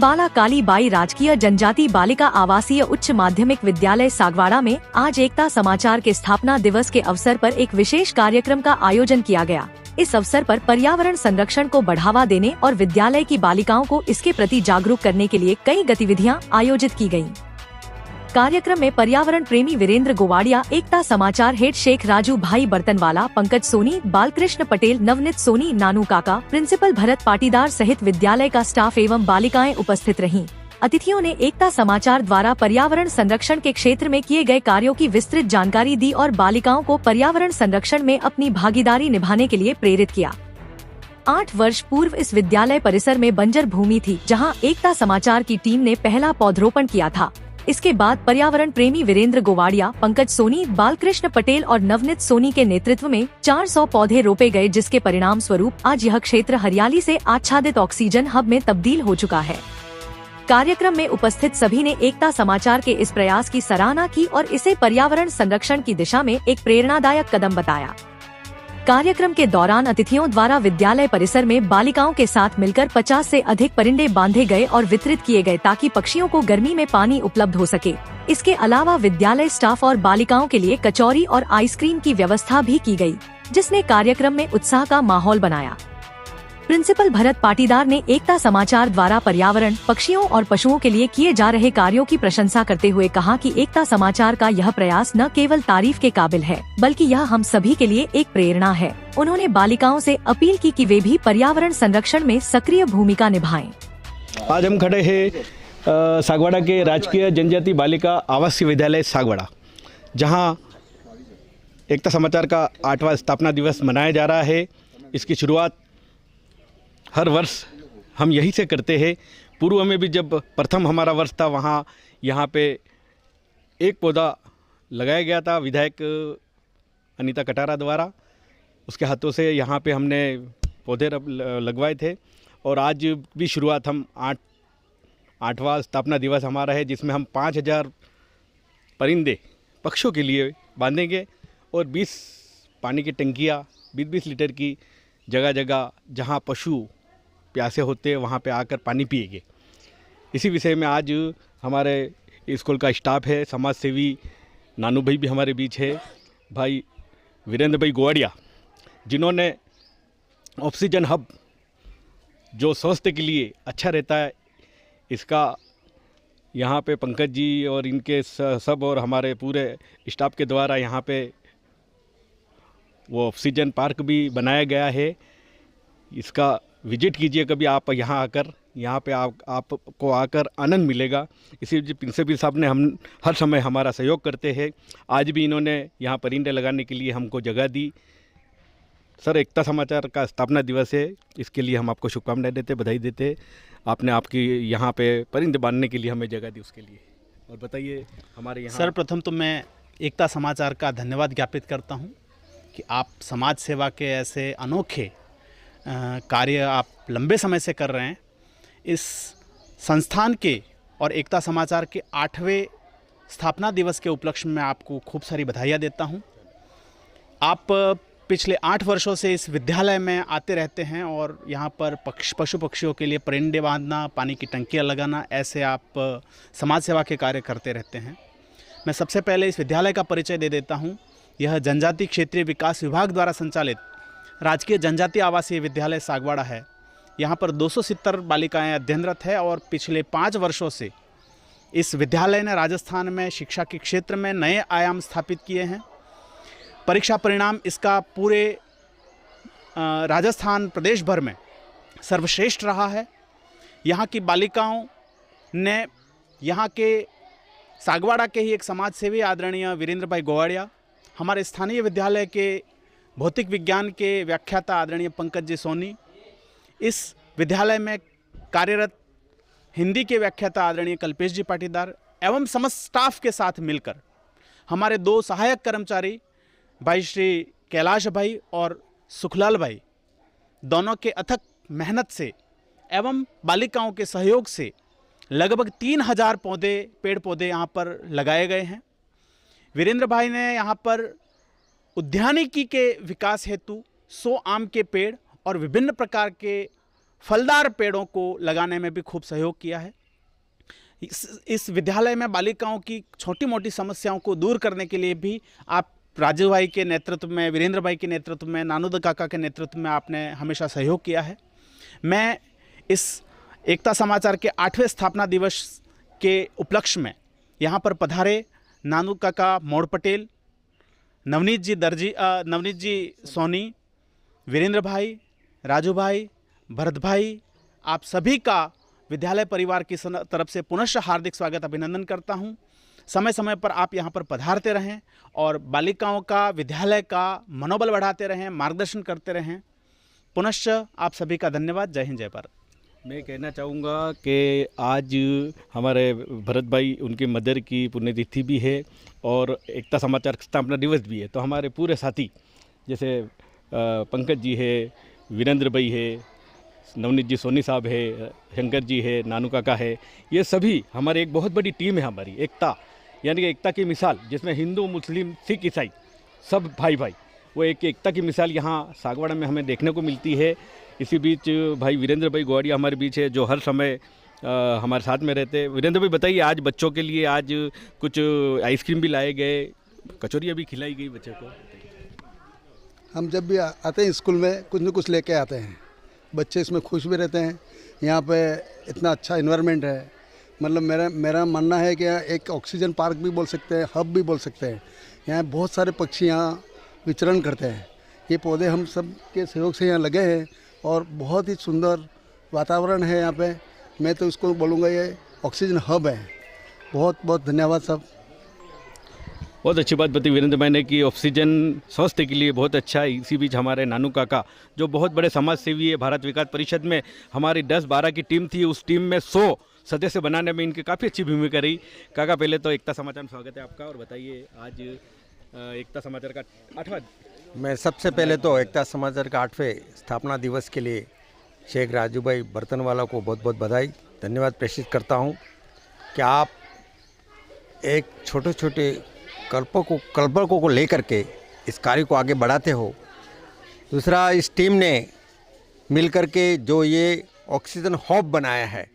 श्रीबाला काली बाई राजकीय जनजाति बालिका आवासीय उच्च माध्यमिक विद्यालय सागवाड़ा में आज एकता समाचार के स्थापना दिवस के अवसर पर एक विशेष कार्यक्रम का आयोजन किया गया। इस अवसर पर पर्यावरण संरक्षण को बढ़ावा देने और विद्यालय की बालिकाओं को इसके प्रति जागरूक करने के लिए कई गतिविधियां आयोजित की गयी। कार्यक्रम में पर्यावरण प्रेमी वीरेंद्र गोवाड़िया, एकता समाचार हेड शेख राजू भाई बर्तनवाला, पंकज सोनी, बालकृष्ण पटेल, नवनीत सोनी, नानू काका, प्रिंसिपल भरत पाटीदार सहित विद्यालय का स्टाफ एवं बालिकाएं उपस्थित रहीं। अतिथियों ने एकता समाचार द्वारा पर्यावरण संरक्षण के क्षेत्र में किए गए कार्यों की विस्तृत जानकारी दी और बालिकाओं को पर्यावरण संरक्षण में अपनी भागीदारी निभाने के लिए प्रेरित किया। 8 वर्ष पूर्व इस विद्यालय परिसर में बंजर भूमि थी, जहां एकता समाचार की टीम ने पहला पौधरोपण किया था। इसके बाद पर्यावरण प्रेमी वीरेंद्र गोवाड़िया, पंकज सोनी, बालकृष्ण पटेल और नवनीत सोनी के नेतृत्व में 400 पौधे रोपे गए, जिसके परिणाम स्वरूप आज यह क्षेत्र हरियाली से आच्छादित ऑक्सीजन हब में तब्दील हो चुका है। कार्यक्रम में उपस्थित सभी ने एकता समाचार के इस प्रयास की सराहना की और इसे पर्यावरण संरक्षण की दिशा में एक प्रेरणादायक कदम बताया। कार्यक्रम के दौरान अतिथियों द्वारा विद्यालय परिसर में बालिकाओं के साथ मिलकर 50 से अधिक परिंदे बांधे गए और वितरित किए गए, ताकि पक्षियों को गर्मी में पानी उपलब्ध हो सके। इसके अलावा विद्यालय स्टाफ और बालिकाओं के लिए कचौरी और आइसक्रीम की व्यवस्था भी की गई, जिसने कार्यक्रम में उत्साह का माहौल बनाया। प्रिंसिपल भरत पाटीदार ने एकता समाचार द्वारा पर्यावरण, पक्षियों और पशुओं के लिए किए जा रहे कार्यों की प्रशंसा करते हुए कहा कि एकता समाचार का यह प्रयास न केवल तारीफ के काबिल है, बल्कि यह हम सभी के लिए एक प्रेरणा है। उन्होंने बालिकाओं से अपील की कि वे भी पर्यावरण संरक्षण में सक्रिय भूमिका निभाएं। आज हम खड़े हैं सागवाड़ा के राजकीय जनजाति बालिका आवासीय विद्यालय सागवाड़ा, जहाँ एकता समाचार का 8वां स्थापना दिवस मनाया जा रहा है। इसकी शुरुआत हर वर्ष हम यहीं से करते हैं। पूर्व में भी जब प्रथम हमारा वर्ष था, वहाँ यहाँ पे एक पौधा लगाया गया था विधायक अनीता कटारा द्वारा, उसके हाथों से यहाँ पे हमने पौधे लगवाए थे। और आज भी शुरुआत हम 8वां स्थापना दिवस हमारा है, जिसमें हम 5000 परिंदे पक्षियों के लिए बांधेंगे और 20 पानी की टंकियाँ 20-20 लीटर की जगह जगह जहाँ पशु प्यासे होते हैं वहाँ पे आकर पानी पिएंगे। इसी विषय में आज हमारे स्कूल का स्टाफ है, समाज सेवी नानू भाई भी हमारे बीच है, भाई वीरेंद्र भाई गोवाड़िया, जिन्होंने ऑक्सीजन हब जो स्वास्थ्य के लिए अच्छा रहता है, इसका यहाँ पे पंकज जी और इनके सब और हमारे पूरे स्टाफ के द्वारा यहाँ पे वो ऑक्सीजन पार्क भी बनाया गया है। इसका विजिट कीजिए कभी आप यहाँ आकर, यहाँ पे आपको आकर आनंद मिलेगा। इसी प्रिंसिपल साहब ने हम हर समय हमारा सहयोग करते हैं। आज भी इन्होंने यहाँ परिंदे लगाने के लिए हमको जगह दी। सर, एकता समाचार का स्थापना दिवस है, इसके लिए हम आपको शुभकामनाएं देते, बधाई देते। आपने आपकी यहाँ पे परिंदे बांधने के लिए हमें जगह दी, उसके लिए। और बताइए हमारे यहाँ। सर, प्रथम तो मैं एकता समाचार का धन्यवाद ज्ञापित करता हूँ कि आप समाज सेवा के ऐसे अनोखे कार्य आप लंबे समय से कर रहे हैं। इस संस्थान के और एकता समाचार के 8वें स्थापना दिवस के उपलक्ष्य में आपको खूब सारी बधाइयाँ देता हूँ। आप पिछले 8 वर्षों से इस विद्यालय में आते रहते हैं और यहाँ पर पशु पक्षियों के लिए परिंदे बांधना, पानी की टंकियाँ लगाना, ऐसे आप समाज सेवा के कार्य करते रहते हैं। मैं सबसे पहले इस विद्यालय का परिचय दे देता हूँ। यह जनजाति क्षेत्रीय विकास विभाग द्वारा संचालित राजकीय जनजाति आवासीय विद्यालय सागवाड़ा है। यहाँ पर 270 बालिकाएं अध्ययनरत है और पिछले 5 वर्षों से इस विद्यालय ने राजस्थान में शिक्षा के क्षेत्र में नए आयाम स्थापित किए हैं। परीक्षा परिणाम इसका पूरे राजस्थान प्रदेश भर में सर्वश्रेष्ठ रहा है। यहाँ की बालिकाओं ने यहाँ के सागवाड़ा के ही एक समाज सेवी आदरणीय वीरेंद्र भाई गोवाड़िया, हमारे स्थानीय विद्यालय के भौतिक विज्ञान के व्याख्याता आदरणीय पंकज जी सोनी, इस विद्यालय में कार्यरत हिंदी के व्याख्याता आदरणीय कल्पेश जी पाटीदार एवं समस्त स्टाफ के साथ मिलकर हमारे 2 सहायक कर्मचारी भाई श्री कैलाश भाई और सुखलाल भाई, दोनों के अथक मेहनत से एवं बालिकाओं के सहयोग से लगभग 3000 पेड़ पौधे यहाँ पर लगाए गए हैं। वीरेंद्र भाई ने यहाँ पर उद्यानिकी के विकास हेतु 100 आम के पेड़ और विभिन्न प्रकार के फलदार पेड़ों को लगाने में भी खूब सहयोग किया है। इस विद्यालय में बालिकाओं की छोटी मोटी समस्याओं को दूर करने के लिए भी आप राजू भाई के नेतृत्व में, वीरेंद्र भाई के नेतृत्व में, नानूद काका के नेतृत्व में आपने हमेशा सहयोग किया है। मैं इस एकता समाचार के 8वें स्थापना दिवस के उपलक्ष्य में यहाँ पर पधारे नानू काका मोड़ पटेल, नवनीत जी सोनी, वीरेंद्र भाई, राजू भाई, भरत भाई, आप सभी का विद्यालय परिवार की तरफ से पुनः हार्दिक स्वागत अभिनंदन करता हूँ। समय समय पर आप यहाँ पर पधारते रहें और बालिकाओं का, विद्यालय का मनोबल बढ़ाते रहें, मार्गदर्शन करते रहें। पुनश्च आप सभी का धन्यवाद। जय हिंद, जय भारत। मैं कहना चाहूँगा कि आज हमारे भरत भाई, उनके मदर की पुण्यतिथि भी है और एकता समाचार स्थापना दिवस भी है। तो हमारे पूरे साथी जैसे पंकज जी है, वीरेंद्र भाई है, नवनीत जी सोनी साहब है, शंकर जी है, नानू काका है, ये सभी हमारे एक बहुत बड़ी टीम है हमारी एकता, यानी कि एकता की मिसाल, जिसमें हिंदू, मुस्लिम, सिख, ईसाई सब भाई भाई, वो एक एकता की मिसाल यहाँ सागवाड़ा में हमें देखने को मिलती है। इसी बीच भाई वीरेंद्र भाई गोवाड़िया हमारे बीच है, जो हर समय हमारे साथ में रहते हैं। वीरेंद्र भाई बताइए, आज बच्चों के लिए आज कुछ आइसक्रीम भी लाए गए, कचौरियाँ भी खिलाई गई बच्चों को। हम जब भी आते हैं स्कूल में कुछ न कुछ लेके आते हैं, बच्चे इसमें खुश भी रहते हैं। यहाँ पे इतना अच्छा इन्वायरमेंट है, मतलब मेरा मानना है कि एक ऑक्सीजन पार्क भी बोल सकते हैं, हब भी बोल सकते हैं। यहाँ बहुत सारे पक्षी यहाँ विचरण करते हैं। ये पौधे हम सब के सहयोग से यहाँ लगे हैं और बहुत ही सुंदर वातावरण है यहाँ पे। मैं तो इसको बोलूँगा ये ऑक्सीजन हब है। बहुत बहुत धन्यवाद सब। बहुत अच्छी बात बताई वीरेंद्र भाई ने कि ऑक्सीजन स्वास्थ्य के लिए बहुत अच्छा है। इसी बीच हमारे नानू काका, जो बहुत बड़े समाज सेवी है, भारत विकास परिषद में हमारी 10-12 की टीम थी, उस टीम में 100 सदस्य बनाने में इनकी काफ़ी अच्छी भूमिका रही। काका, पहले तो एकता समाचार में स्वागत है आपका, और बताइए आज एकता समाचार का 8वां। मैं सबसे पहले तो एकता समाचार का 8वें स्थापना दिवस के लिए शेख राजू भाई बर्तनवाला को बहुत बहुत बधाई, धन्यवाद प्रेषित करता हूँ कि आप एक छोटे छोटे कल्पकों को लेकर के इस कार्य को आगे बढ़ाते हो। दूसरा, इस टीम ने मिलकर के जो ये ऑक्सीजन हब बनाया है,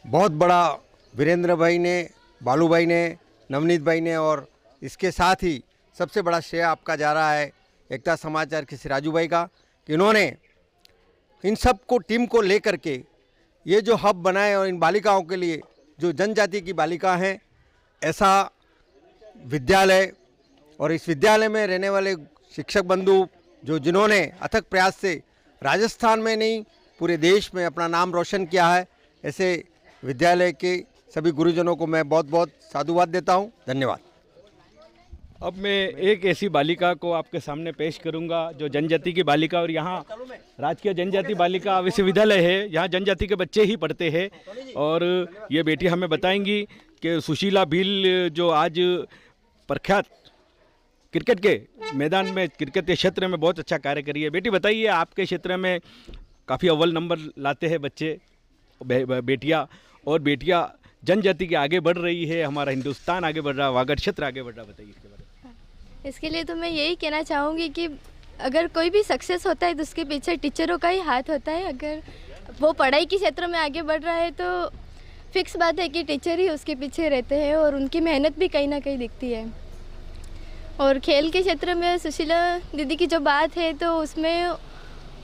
बहुत बड़ा वीरेंद्र भाई ने, बालू भाई ने, नवनीत भाई ने, और इसके साथ ही सबसे बड़ा श्रेय आपका जा रहा है एकता समाचार के श्री राजू भाई का, कि इन्होंने इन सब को टीम को लेकर के ये जो हब बनाए और इन बालिकाओं के लिए, जो जनजाति की बालिका हैं, ऐसा विद्यालय, और इस विद्यालय में रहने वाले शिक्षक बंधु जिन्होंने अथक प्रयास से राजस्थान में नहीं पूरे देश में अपना नाम रोशन किया है, ऐसे विद्यालय के सभी गुरुजनों को मैं बहुत बहुत साधुवाद देता हूं। धन्यवाद। अब मैं एक ऐसी बालिका को आपके सामने पेश करूंगा जो जनजाति की बालिका, और यहाँ राजकीय जनजाति बालिका विश्वविद्यालय है, यहाँ जनजाति के बच्चे ही पढ़ते हैं। और ये बेटी हमें बताएंगी कि सुशीला भील जो आज प्रख्यात क्रिकेट के मैदान में, क्रिकेट के क्षेत्र में बहुत अच्छा कार्य करी है। बेटी बताइए, आपके क्षेत्र में काफ़ी अव्वल नंबर लाते हैं बच्चे, बेटियाँ, और बेटियाँ जनजाति के आगे बढ़ रही है, हमारा हिंदुस्तान आगे बढ़ रहा, वागड़ क्षेत्र आगे बढ़ रहा, बताइए इसके बारे में। इसके लिए तो मैं यही कहना चाहूँगी कि अगर कोई भी सक्सेस होता है तो उसके पीछे टीचरों का ही हाथ होता है। अगर वो पढ़ाई के क्षेत्र में आगे बढ़ रहा है तो फिक्स बात है कि टीचर ही उसके पीछे रहते हैं और उनकी मेहनत भी कहीं ना कहीं दिखती है। और खेल के क्षेत्र में सुशीला दीदी की जो बात है, तो उसमें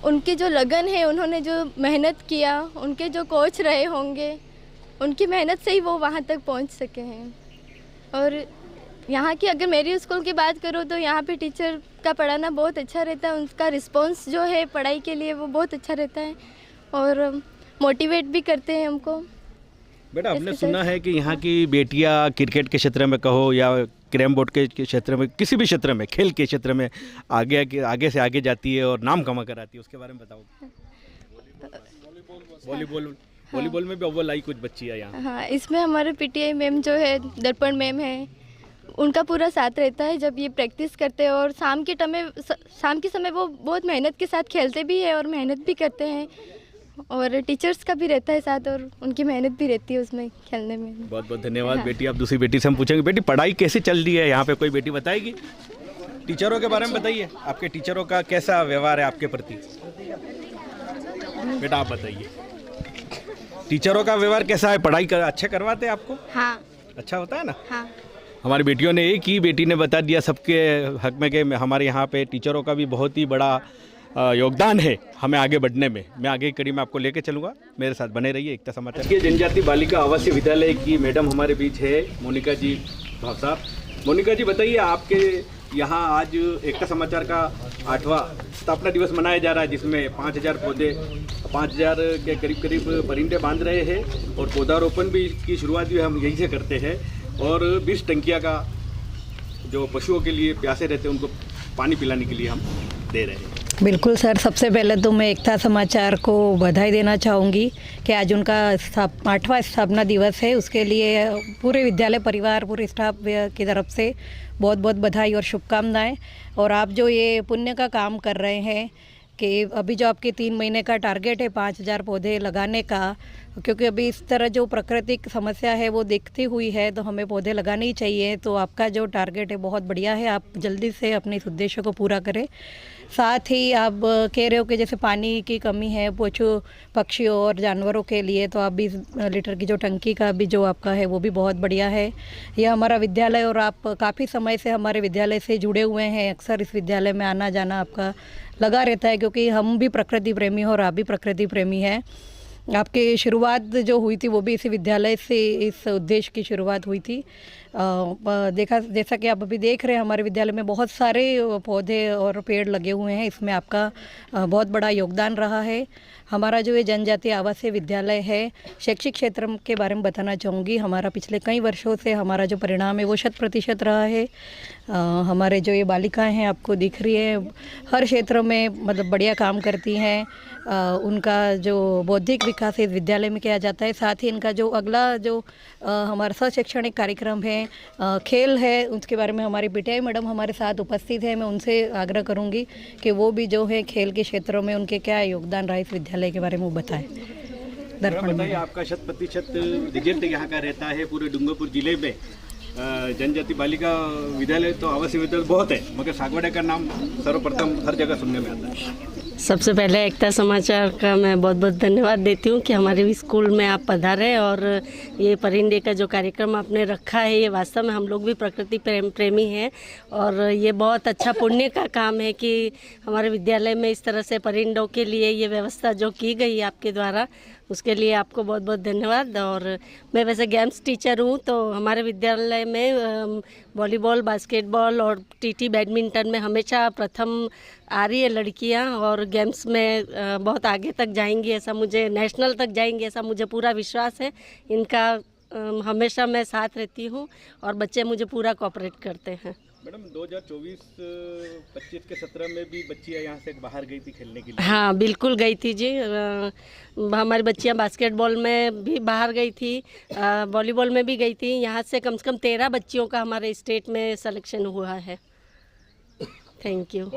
उनकी जो लगन है, उन्होंने जो मेहनत किया, उनके जो कोच रहे होंगे, उनकी मेहनत से ही वो वहाँ तक पहुँच सके हैं। और यहाँ की अगर मेरी स्कूल की बात करूँ तो यहाँ पे टीचर का पढ़ाना बहुत अच्छा रहता है, उनका रिस्पॉन्स जो है पढ़ाई के लिए वो बहुत अच्छा रहता है और मोटिवेट भी करते हैं हमको। बेटा, हमने सुना है कि यहाँ की बेटियाँ क्रिकेट के क्षेत्र में कहो या कैरम बोर्ड के क्षेत्र में, किसी भी क्षेत्र में, खेल के क्षेत्र में आगे से आगे जाती है और नाम कमा कर आती है, उसके बारे में बताओ। वॉलीबॉल में भी अव्वल आई कुछ बच्चियाँ यहाँ। हाँ, इसमें हमारे पीटीआई मैम जो है, दर्पण मैम है, उनका पूरा साथ रहता है जब ये प्रैक्टिस करते हैं। और शाम के समय वो बहुत मेहनत के साथ खेलते भी है और मेहनत भी करते हैं, और टीचर्स का भी रहता है साथ, और उनकी मेहनत भी रहती है उसमें खेलने में। बहुत बहुत धन्यवाद। हाँ। बेटी, आप दूसरी बेटी से हम पूछेंगे, बेटी पढ़ाई कैसे चल रही है यहाँ पे, कोई बेटी बताएगी? टीचरों के बारे में बताइए, आपके टीचरों का कैसा व्यवहार है आपके प्रति? बेटा आप बताइए, टीचरों का व्यवहार कैसा है? पढ़ाई अच्छा करवाते हैं आपको? हाँ अच्छा होता है ना? हाँ। हमारी बेटियों ने एक ही बेटी ने बता दिया सबके हक में कि हमारे यहाँ पे टीचरों का भी बहुत ही बड़ा योगदान है हमें आगे बढ़ने में। मैं आगे की कड़ी में आपको लेके चलूँगा, मेरे साथ बने रहिए एकता समाचार के। जनजाति बालिका आवासीय विद्यालय की मैडम हमारे बीच है, मोनिका जी भाव साहब। मोनिका जी बताइए, आपके यहाँ आज एकता समाचार का 8वां स्थापना दिवस मनाया जा रहा है, जिसमें 5000 पौधे 5000 के करीब परिंदे बांध रहे हैं और पौधारोपण भी की शुरुआत भी हम यहीं से करते हैं और 20 टंकियाँ का जो पशुओं के लिए प्यासे रहते हैं उनको पानी पिलाने के लिए हम दे रहे हैं। बिल्कुल सर, सबसे पहले तो मैं एकता समाचार को बधाई देना चाहूँगी कि आज उनका 8वां स्थापना दिवस है। उसके लिए पूरे विद्यालय परिवार, पूरे स्टाफ की तरफ से बहुत बहुत बधाई और शुभकामनाएं। और आप जो ये पुण्य का काम कर रहे हैं कि अभी जो आपके 3 महीने का टारगेट है 5000 पौधे लगाने का, क्योंकि अभी इस तरह जो प्राकृतिक समस्या है वो देखती हुई है तो हमें पौधे लगाने ही चाहिए। तो आपका जो टारगेट है बहुत बढ़िया है, आप जल्दी से अपने इस उद्देश्य को पूरा करें। साथ ही आप कह रहे हो कि जैसे पानी की कमी है पशु पक्षियों और जानवरों के लिए, तो आप 20 लीटर की जो टंकी का भी जो आपका है वो भी बहुत बढ़िया है। यह हमारा विद्यालय और आप काफ़ी समय से हमारे विद्यालय से जुड़े हुए हैं, अक्सर इस विद्यालय में आना जाना आपका लगा रहता है, क्योंकि हम भी प्रकृति प्रेमी हैं और आप भी प्रकृति प्रेमी हैं। आपकी शुरुआत जो हुई थी वो भी इसी विद्यालय से इस उद्देश्य की शुरुआत हुई थी। जैसा कि आप अभी देख रहे हैं हमारे विद्यालय में बहुत सारे पौधे और पेड़ लगे हुए हैं, इसमें आपका बहुत बड़ा योगदान रहा है। हमारा जो ये जनजातीय आवासीय विद्यालय है, शैक्षिक क्षेत्र के बारे में बताना चाहूँगी। हमारा पिछले कई वर्षों से हमारा जो परिणाम है वो 100% रहा है। हमारे जो ये बालिकाएं हैं आपको दिख रही है, हर क्षेत्र में मतलब बढ़िया काम करती हैं। उनका जो बौद्धिक विकास इस विद्यालय में किया जाता है। साथ ही इनका जो अगला जो हमारा शैक्षणिक कार्यक्रम है, खेल है, उसके बारे में हमारी पीटीआई मैडम हमारे साथ उपस्थित है। मैं उनसे आग्रह करूंगी कि वो भी जो है खेल के क्षेत्रों में उनके क्या योगदान रहा इस विद्यालय के बारे में वो बताएं। दर्पण में आपका 100% रिजल्ट यहाँ का रहता है पूरे डूंगरपुर जिले में। जनजाति बालिका विद्यालय तो आवासीय विद्यालय बहुत है, मगर सागवाड़ा का नाम सर्वप्रथम हर जगह सुनने में आता है। सबसे पहले एकता समाचार का मैं बहुत बहुत धन्यवाद देती हूँ कि हमारे स्कूल में आप पधारे और ये परिंदे का जो कार्यक्रम आपने रखा है, ये वास्तव में हम लोग भी प्रकृति प्रेमी हैं और ये बहुत अच्छा पुण्य का काम है कि हमारे विद्यालय में इस तरह से परिंदों के लिए ये व्यवस्था जो की गई आपके द्वारा, उसके लिए आपको बहुत बहुत धन्यवाद। और मैं वैसे गेम्स टीचर हूँ, तो हमारे विद्यालय में वॉलीबॉल, बास्केटबॉल और टीटी बैडमिंटन में हमेशा प्रथम आ रही है लड़कियाँ और गेम्स में बहुत आगे तक जाएंगी, ऐसा मुझे नेशनल तक जाएंगी ऐसा मुझे पूरा विश्वास है। इनका हमेशा मैं साथ रहती हूँ और बच्चे मुझे पूरा कोऑपरेट करते हैं। मैडम 2024-25 के सत्र में भी बच्चियाँ यहाँ से बाहर गई थी खेलने के लिए? हाँ बिल्कुल गई थी जी। हमारी बच्चियाँ बास्केटबॉल में भी बाहर गई थी, वॉलीबॉल में भी गई थी। यहाँ से कम 13 बच्चियों का हमारे स्टेट में सिलेक्शन हुआ है। Thank you.